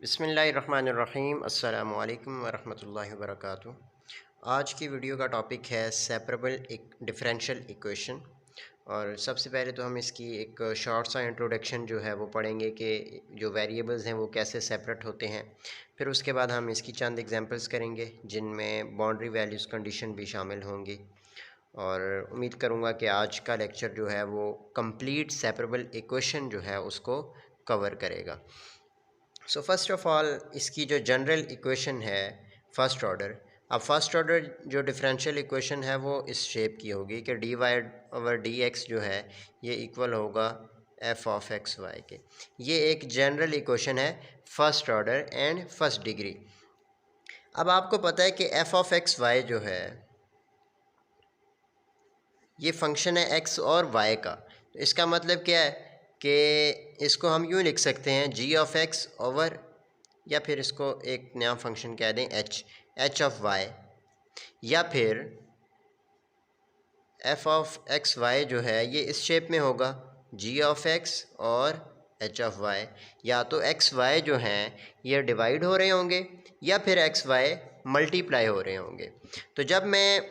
बिस्मिल्लाहिर्रहमानिर्रहीम अस्सलामु अलैकुम वरहमतुल्लाहि वबरकातुहू। आज की वीडियो का टॉपिक है सेपरेबल डिफरेंशियल इक्वेशन। और सबसे पहले तो हम इसकी एक शॉर्ट सा इंट्रोडक्शन जो है वो पढ़ेंगे कि जो वेरिएबल्स हैं वो कैसे सेपरेट होते हैं। फिर उसके बाद हम इसकी चंद एग्जांपल्स करेंगे जिनमें बाउंड्री वैल्यूज़ कंडीशन भी शामिल होंगी। और उम्मीद करूँगा कि आज का लेक्चर जो है वो कंप्लीट सेपरेबल इक्वेशन जो है उसको कवर करेगा। सो फर्स्ट ऑफ़ ऑल इसकी जो जनरल इक्वेशन है फ़र्स्ट ऑर्डर, अब फर्स्ट ऑर्डर जो डिफरेंशियल इक्वेशन है वो इस शेप की होगी कि d Y over D x जो है ये इक्वल होगा एफ ऑफ एक्स वाई के। ये एक जनरल इक्वेशन है first order and first degree. अब आपको पता है कि एफ ऑफ एक्स वाई जो है ये फंक्शन है एक्स और वाई का। तो इसका मतलब क्या है कि इसको हम यूँ लिख सकते हैं जी ऑफ एक्स ओवर, या फिर इसको एक नया फंक्शन कह दें एच ऑफ वाई, या फिर एफ ऑफ एक्स वाई जो है ये इस शेप में होगा जी ऑफ एक्स और एच ऑफ वाई। या तो एक्स वाई जो हैं ये डिवाइड हो रहे होंगे या फिर एक्स वाई मल्टीप्लाई हो रहे होंगे। तो जब मैं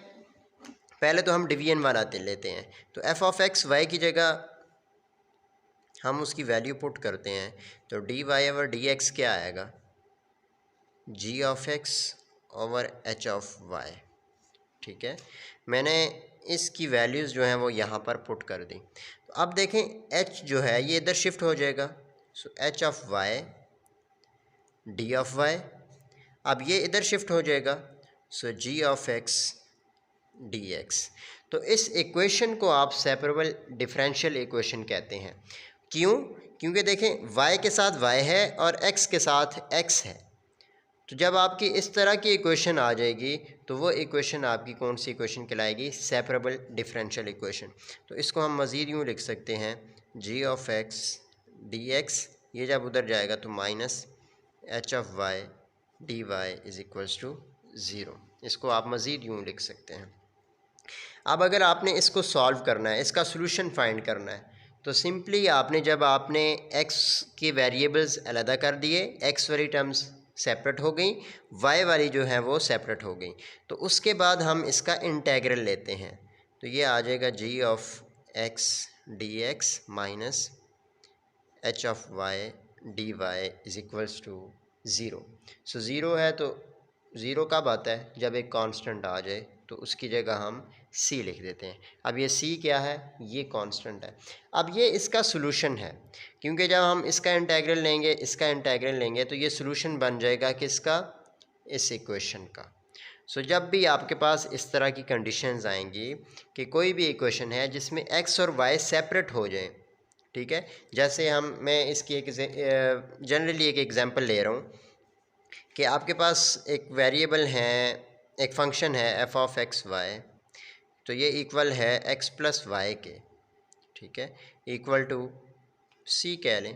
पहले तो हम डिवीजन वाला लेते हैं, तो एफ ऑफ एक्स वाई की जगह हम उसकी वैल्यू पुट करते हैं, तो D Y over D X क्या आएगा, G of X over H of Y. ठीक है, मैंने इसकी वैल्यूज़ जो हैं वो यहाँ पर पुट कर दी। तो अब देखें एच जो है ये इधर शिफ्ट हो जाएगा, so h of Y d of y. अब ये इधर शिफ्ट हो जाएगा, so g of x D x. तो इस इक्वेशन को आप सेपरेबल डिफरेंशियल इक्वेशन कहते हैं। क्यों? क्योंकि देखें y के साथ y है और x के साथ x है। तो जब आपकी इस तरह की इक्वेशन आ जाएगी तो वो इक्वेशन आपकी कौन सी इक्वेशन कहलाएगी, सेपरेबल डिफरेंशियल इक्वेशन। तो इसको हम मज़ीद यूँ लिख सकते हैं g of x D x, ये जब उधर जाएगा तो minus H of Y D Y is equals to zero. इसको आप मज़ीद यूँ लिख सकते हैं। अब अगर आपने इसको सॉल्व करना है, इसका सॉल्यूशन फाइंड करना है, तो सिंपली आपने जब आपने x के वेरिएबल्स अलग कर दिए, x वाली टर्म्स सेपरेट हो गई, y वाली जो है वो सेपरेट हो गई, तो उसके बाद हम इसका इंटेग्रल लेते हैं। तो ये आ जाएगा G of x D X minus H of Y D Y is equals to zero. So zero है तो ज़ीरो कब आता है, जब एक कांस्टेंट आ जाए, तो उसकी जगह हम c लिख देते हैं। अब ये c क्या है, ये कांस्टेंट है। अब ये इसका सॉल्यूशन है, क्योंकि जब हम इसका इंटेग्रल लेंगे, इसका इंटेग्रल लेंगे, तो ये सॉल्यूशन बन जाएगा किसका, इस इक्वेशन का। सो जब भी आपके पास इस तरह की कंडीशंस आएंगी कि कोई भी इक्वेशन है जिसमें x और y सेपरेट हो जाएं, ठीक है, जैसे मैं इसकी एक जनरली एक एग्जांपल ले रहा हूँ कि आपके पास एक वेरिएबल है, एक फंक्शन है एफ ऑफ एक्स वाई, तो ये इक्वल है एक्स प्लस वाई के, ठीक है, इक्वल टू सी कह लें।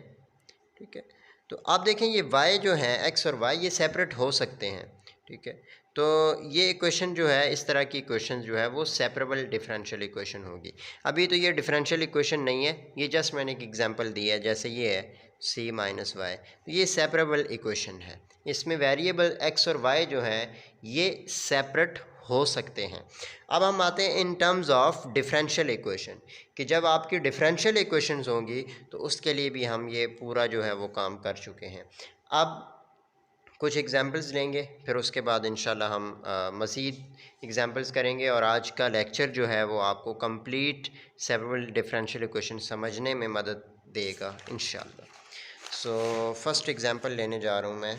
ठीक है, तो आप देखें ये y जो है x और y ये सेपरेट हो सकते हैं। ठीक है, तो ये इक्वेशन जो है, इस तरह की इक्वेशन जो है वो सेपरेबल डिफरेंशियल इक्वेशन होगी। अभी तो ये डिफरेंशियल इक्वेशन नहीं है, ये जस्ट मैंने एक एग्जांपल दिया है, जैसे ये है c माइनस वाई, तो ये सेपरेबल इक्वेशन है। इसमें वेरिएबल x और y जो है ये सेपरेट हो सकते हैं। अब हम आते हैं in terms of differential equation, कि जब आपकी डिफरेंशियल इक्वेशंस होंगी तो उसके लिए भी हम ये पूरा जो है वो काम कर चुके हैं। अब कुछ एग्जांपल्स लेंगे, फिर उसके बाद इंशाल्लाह हम मज़ीद एग्जांपल्स करेंगे, और आज का लेक्चर जो है वो आपको कंप्लीट सेपरेबल डिफरेंशियल इक्वेशन समझने में मदद देगा इंशाल्लाह। सो फर्स्ट एग्जांपल लेने जा रहा हूँ मैं,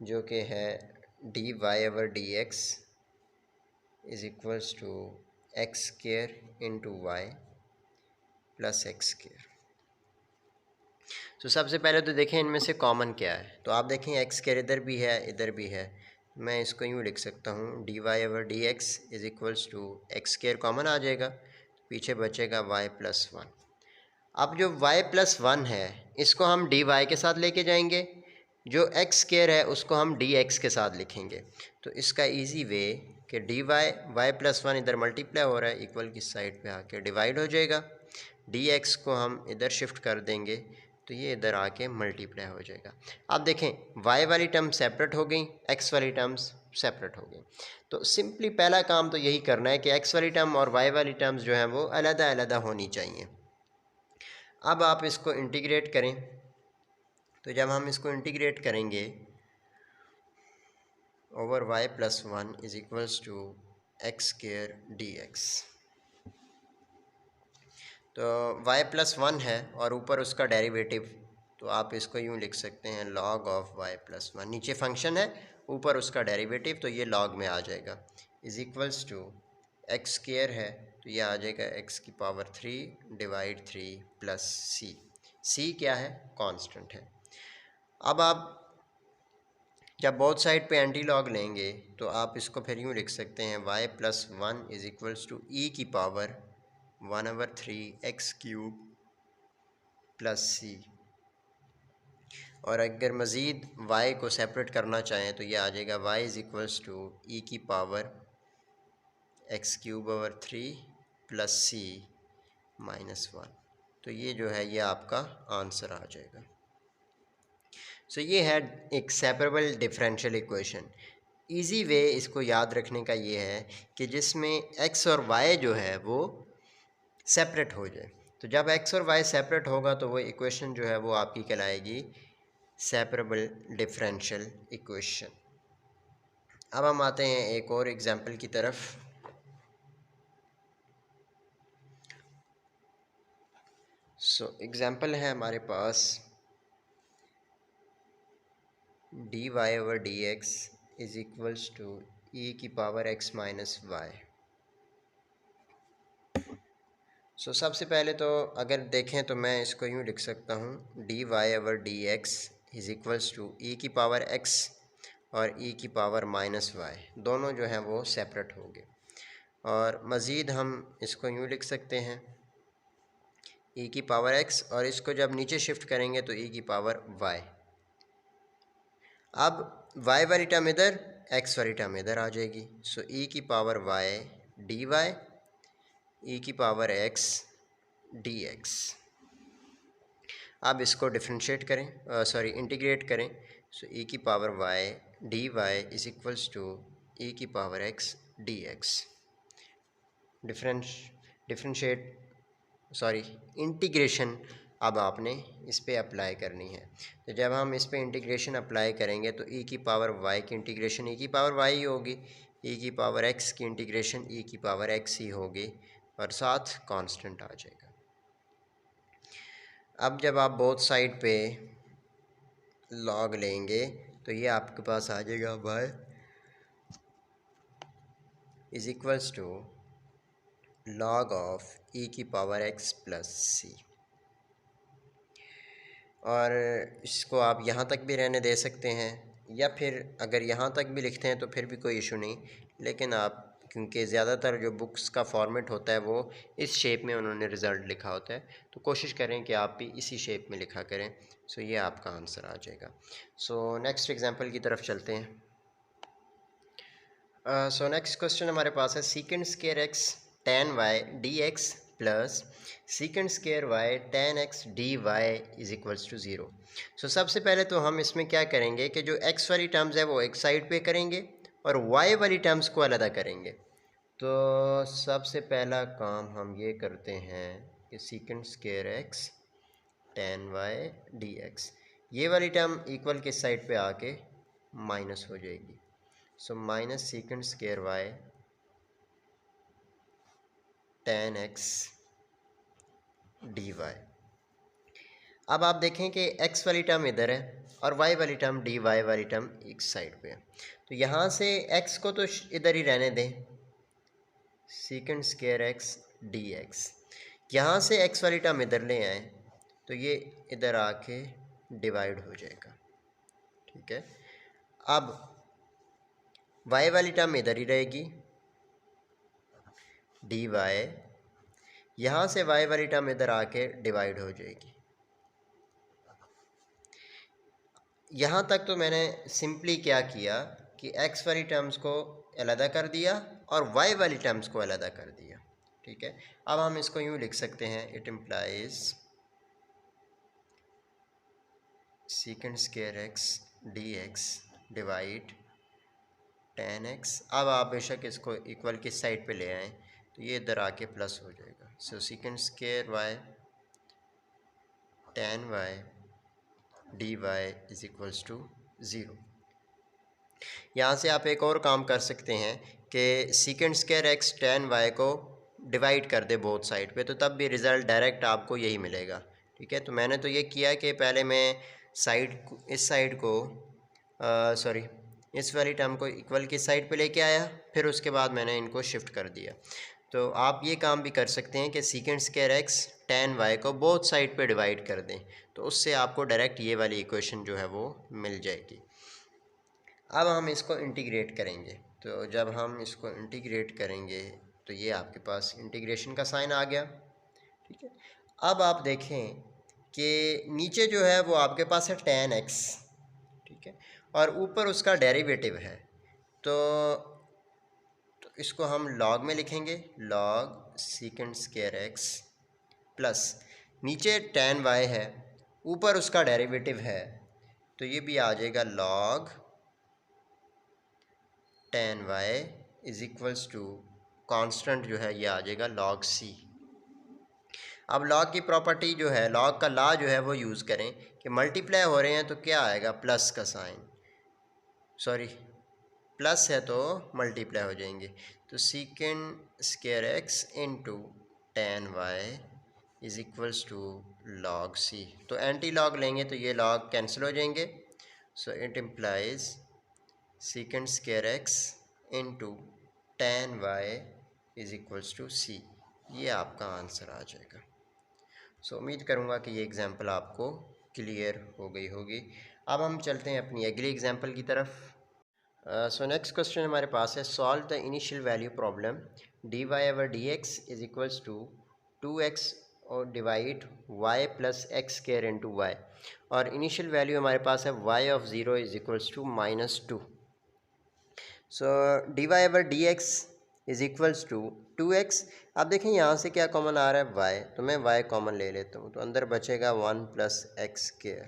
जो कि है d Y over D x is equals to x square into y plus x square. तो सबसे पहले तो देखें इनमें से कॉमन क्या है, तो आप देखें एक्स स्क्वायर इधर भी है इधर भी है, मैं इसको यूँ लिख सकता हूँ D Y over D x is equals to x square common आ जाएगा, पीछे बचेगा वाई प्लस वन। अब जो y प्लस वन है इसको हम डी वाई के साथ लेके जाएंगे, जो एक्स स्क्वायर है उसको हम डी एक्स के साथ लिखेंगे। तो इसका इजी वे कि डी वाई प्लस वन इधर मल्टीप्लाई हो रहा है, इक्वल की साइड पे आके डिवाइड हो जाएगा, डी एक्स को हम इधर शिफ्ट कर देंगे, तो ये इधर आके मल्टीप्लाई हो जाएगा। आप देखें वाई वाली टर्म सेपरेट हो गई, एक्स वाली टर्म्स सेपरेट हो गई। तो सिंपली पहला काम तो यही करना है कि एक्स वाली टर्म और वाई वाली टर्म्स जो हैं वो अलग अलग होनी चाहिए। अब आप इसको इंटीग्रेट करें, तो जब हम इसको इंटीग्रेट करेंगे over y plus one is equals to x square d x, तो y प्लस वन है और ऊपर उसका डेरिवेटिव, तो आप इसको यूँ लिख सकते हैं log of y plus one. नीचे फंक्शन है, ऊपर उसका डेरिवेटिव, तो ये log में आ जाएगा, is equals to x square है तो ये आ जाएगा x की पावर 3 डिवाइड 3 प्लस c क्या है, कांस्टेंट है। अब आप जब बोथ साइड पे एंटी लॉग लेंगे तो आप इसको फिर यूँ लिख सकते हैं y plus one is equals to E की power 1/3 X cube plus C, और अगर मज़ीद y को सेपरेट करना चाहें तो ये आ जाएगा y is equals to E की power X cube over 3 plus C minus one. तो ये जो है ये आपका आंसर आ जाएगा। सो ये है एक separable differential equation. Easy way इसको याद रखने का ये है कि जिसमें x और y जो है वो सेपरेट हो जाए। तो जब x और y सेपरेट होगा तो वो इक्वेशन जो है वो आपकी कहलाएगी सेपरेबल डिफरेंशियल इक्वेशन। अब हम आते हैं एक और एग्जांपल की तरफ। एग्जांपल है हमारे पास dy over D x is equals to E की पावर x माइनस वाई। सबसे पहले तो अगर देखें तो मैं इसको यूँ लिख सकता हूँ dy over D x is equals to E की पावर x और ई की पावर माइनस वाई, दोनों जो हैं वो सेपरेट होंगे। और मज़ीद हम इसको यूँ लिख सकते हैं ई की पावर x, और इसको जब नीचे शिफ्ट करेंगे तो ई की पावर y। अब y वाली टर्म इधर, x वाली टर्म इधर आ जाएगी। ई की पावर y डी वाई, ई की पावर x डी एक्स। अब इसको डिफ्रेंशिएट करें, इंटीग्रेट करें। ई की power y D Y is equals to E की power x D X. Integration अब आपने इस पे अप्लाई करनी है। तो जब हम इस पे इंटीग्रेशन अप्लाई करेंगे तो ई की पावर y की इंटीग्रेशन ई की पावर y ही होगी, ई की पावर x की इंटीग्रेशन ई की पावर x ही होगी, और साथ कांस्टेंट आ जाएगा। अब जब आप बोथ साइड पे लॉग लेंगे तो ये आपके पास आ जाएगा y is equals to log of E की पावर x प्लस सी। और इसको आप यहाँ तक भी रहने दे सकते हैं, या फिर अगर यहाँ तक भी लिखते हैं तो फिर भी कोई इशू नहीं, लेकिन आप क्योंकि ज़्यादातर जो बुक्स का फॉर्मेट होता है वो इस शेप में उन्होंने रिज़ल्ट लिखा होता है, तो कोशिश करें कि आप भी इसी शेप में लिखा करें। ये आपका आंसर आ जाएगा। नेक्स्ट एग्जांपल की तरफ चलते हैं। नेक्स्ट क्वेश्चन हमारे पास है second square x tan y d x plus second square y tan x d Y is equals to zero. सबसे पहले तो हम इसमें क्या करेंगे कि जो x वाली टर्म्स है वो एक साइड पे करेंगे और y वाली टर्म्स को अलग करेंगे। तो सबसे पहला काम हम ये करते हैं कि second square x tan y d x, ये वाली टर्म इक्वल के साइड पे आके माइनस हो जाएगी। Minus second square y tan x d y. अब आप देखें कि x वाली टर्म इधर है और y वाली टर्म डी वाई वाली टर्म एक साइड पे है, तो यहाँ से x को तो इधर ही रहने दें, सीकेंड स्क्वायर एक्स डी एक्स। यहाँ से x वाली टर्म इधर ले आए तो ये इधर आके डिवाइड हो जाएगा, ठीक है। अब y वाली टर्म इधर ही रहेगी डी वाई, यहाँ से y वाली टर्म इधर आके डिवाइड हो जाएगी। यहाँ तक तो मैंने सिंपली क्या किया कि x वाली टर्म्स को अलग कर दिया और y वाली टर्म्स को अलग कर दिया, ठीक है। अब हम इसको यूँ लिख सकते हैं, it implies secant square x D x divide ten x. अब आप बेशक इसको इक्वल की साइड पे ले आएँ तो ये इधर आके प्लस हो जाएगा। So secant square Y tan Y D Y is equals to zero. यहाँ से आप एक और काम कर सकते हैं कि second square x tan y को डिवाइड कर दे बोथ साइड पे, तो तब भी रिज़ल्ट डायरेक्ट आपको यही मिलेगा। ठीक है, तो मैंने तो ये किया कि पहले मैं इस साइड को सॉरी इस वाली टर्म को इक्वल की साइड पे लेके आया, फिर उसके बाद मैंने इनको शिफ्ट कर दिया। तो आप ये काम भी कर सकते हैं कि second square x tan y को बोथ साइड पे डिवाइड कर दें, तो उससे आपको डायरेक्ट ये वाली इक्वेशन जो है वो मिल जाएगी। अब हम इसको इंटीग्रेट करेंगे, तो जब हम इसको इंटीग्रेट करेंगे तो ये आपके पास इंटीग्रेशन का साइन आ गया। ठीक है, अब आप देखें कि नीचे जो है वो आपके पास है टेन एक्स, ठीक है, और ऊपर उसका डेरिवेटिव है। तो इसको हम लॉग में लिखेंगे, लॉग सीकेंड स्क्वायर एक्स प्लस नीचे टेन वाई है, ऊपर उसका डेरिवेटिव है, तो ये भी आ जाएगा log tan Y is equals to constant जो है ये आ जाएगा लॉग सी। अब लॉग की प्रॉपर्टी जो है, लॉग का लॉ जो है वो यूज़ करें कि मल्टीप्लाई हो रहे हैं तो क्या आएगा, प्लस का साइन, सॉरी प्लस है तो मल्टीप्लाई हो जाएंगे। तो secant square X into tan Y is equals to log C. तो एंटी लॉग लेंगे तो ये लॉग कैंसिल हो जाएंगे। So it implies secant square X into tan Y is equals to C. ये आपका आंसर आ जाएगा। सो उम्मीद करूँगा कि ये एग्ज़ाम्पल आपको क्लियर हो गई होगी। अब हम चलते हैं अपनी अगली एग्ज़ाम्पल की तरफ। सो नेक्स्ट क्वेश्चन हमारे पास है, solve the initial value problem D Y over D X is equals to two X और divide Y plus x square into Y, और इनिशियल वैल्यू हमारे पास है Y of zero is equals to -2। So D Y over D X is equals to 2x। अब देखें यहाँ से क्या कॉमन आ रहा है, y, तो मैं y कॉमन ले लेता हूँ, तो अंदर बचेगा 1 प्लस एक्स स्क्वायर।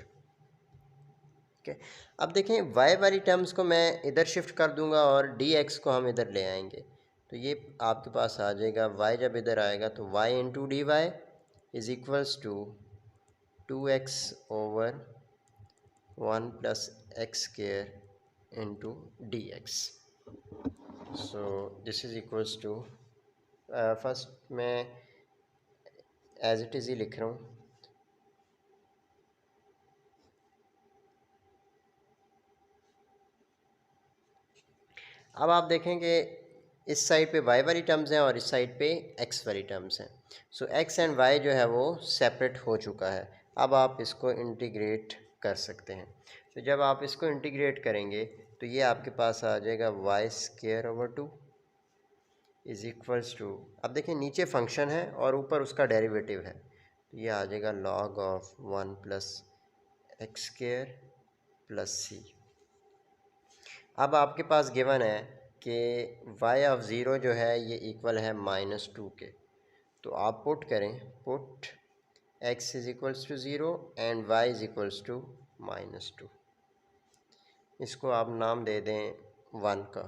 ठीक है, अब देखें y वाली टर्म्स को मैं इधर शिफ्ट कर दूंगा और dx को हम इधर ले आएंगे, तो ये आपके पास आ जाएगा y, जब इधर आएगा तो y into d y is equals to 2x over 1 plus x square into d x. So this is equals to, first मैं एज इट इज़ ही लिख रहा हूँ। अब आप देखेंगे इस साइड पे y वाली टर्म्स हैं और इस साइड पे x वाली टर्म्स हैं। सो x एंड y जो है वो सेपरेट हो चुका है। अब आप इसको इंटीग्रेट कर सकते हैं। तो जब आप इसको इंटीग्रेट करेंगे तो ये आपके पास आ जाएगा y square over 2 is equals to, अब देखिए नीचे फंक्शन है और ऊपर उसका डेरिवेटिव है, तो ये आ जाएगा log of 1 plus x square plus C. अब आपके पास गिवन है कि y ऑफ ज़ीरो जो है ये इक्वल है -2 के, तो आप पुट करें, put x is equals to zero and y is equals to -2। इसको आप नाम दे दें 1 का,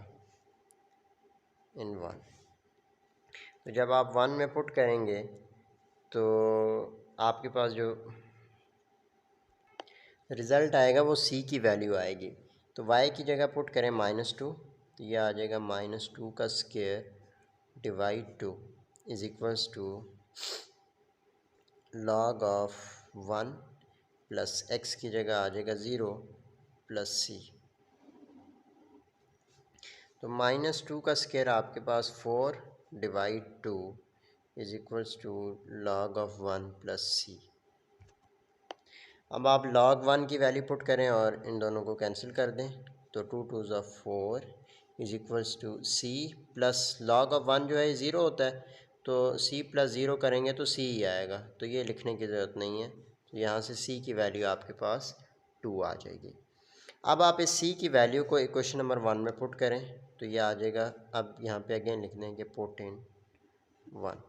इन 1। तो जब आप 1 में पुट करेंगे तो आपके पास जो रिज़ल्ट आएगा वो c की वैल्यू आएगी। तो y की जगह पुट करें -2, तो ये आ जाएगा -2 का square divide 2 is equals to log of 1 plus x की जगह आ जाएगा 0 प्लस c। तो -2 का स्क्वायर आपके पास 4 divide 2 is equals to log of 1 plus c। अब आप log 1 की वैल्यू पुट करें और इन दोनों को कैंसिल कर दें, तो 2 2 4 is equals to c plus log of 1 जो है 0 होता है, तो c प्लस 0 करेंगे तो c ही आएगा, तो ये लिखने की ज़रूरत नहीं है। तो यहाँ से c की वैल्यू आपके पास 2 आ जाएगी। अब आप इस c की वैल्यू को इक्वेशन नंबर 1 में पुट करें तो ये आ जाएगा। अब यहाँ पे अगेन लिख देंगे put in 1,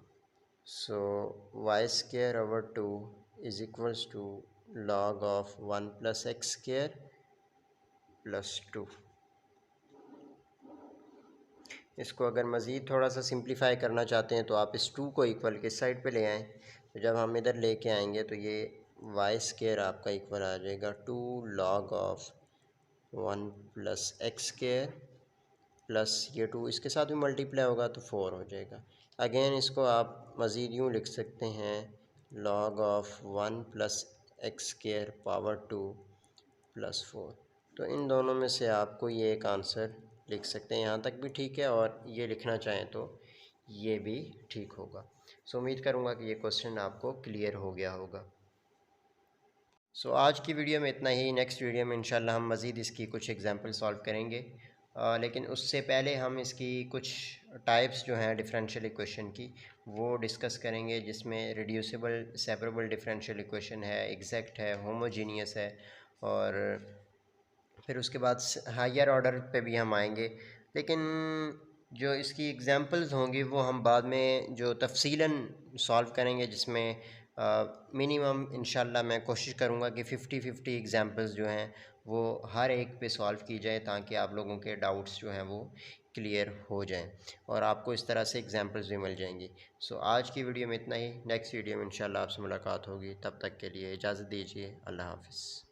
so y square over 2 is equals to log of 1 plus x square plus 2। इसको अगर मज़ीद थोड़ा सा सिंप्लीफाई करना चाहते हैं तो आप इस 2 को इक्वल किस साइड पे ले आएँ। तो जब हम इधर लेके आएंगे तो ये वाई स्क्वायर आपका इक्वल आ जाएगा 2 log of 1 plus x square plus ये 2 इसके साथ भी मल्टीप्लाई होगा तो 4 हो जाएगा। अगेन इसको आप मज़ीद यूँ लिख सकते हैं log of 1 plus x square power 2 plus 4। तो इन दोनों में से आपको ये एक आंसर लिख सकते हैं, यहाँ तक भी ठीक है और ये लिखना चाहें तो ये भी ठीक होगा। सो उम्मीद करूँगा कि ये क्वेश्चन आपको क्लियर हो गया होगा। सो आज की वीडियो में इतना ही। नेक्स्ट वीडियो में इंशाल्लाह हम मज़ीद इसकी कुछ एग्जांपल सॉल्व करेंगे, लेकिन उससे पहले हम इसकी कुछ टाइप्स जो हैं डिफरेंशियल इक्वेशन की वो डिस्कस करेंगे, जिसमें रिड्यूसिबल सेपरेबल डिफरेंशियल इक्वेशन है, एग्जैक्ट है, होमोजीनियस है, और फिर उसके बाद हायर ऑर्डर पे भी हम आएंगे। लेकिन जो इसकी एग्जांपल्स होंगी वो हम बाद में जो तफसीलन सॉल्व करेंगे, जिसमें मिनिमम इंशाल्लाह मैं कोशिश करूँगा कि 50-50 एग्जांपल्स जो हैं वो हर एक पे सॉल्व की जाए, ताकि आप लोगों के डाउट्स जो हैं वो क्लियर हो जाएं और आपको इस तरह से एग्जांपल्स भी मिल जाएंगी। सो आज की वीडियो में इतना ही। नेक्स्ट वीडियो में इंशाल्लाह आपसे मुलाकात होगी, तब तक के लिए इजाज़त दीजिए। अल्लाह हाफ़िज़।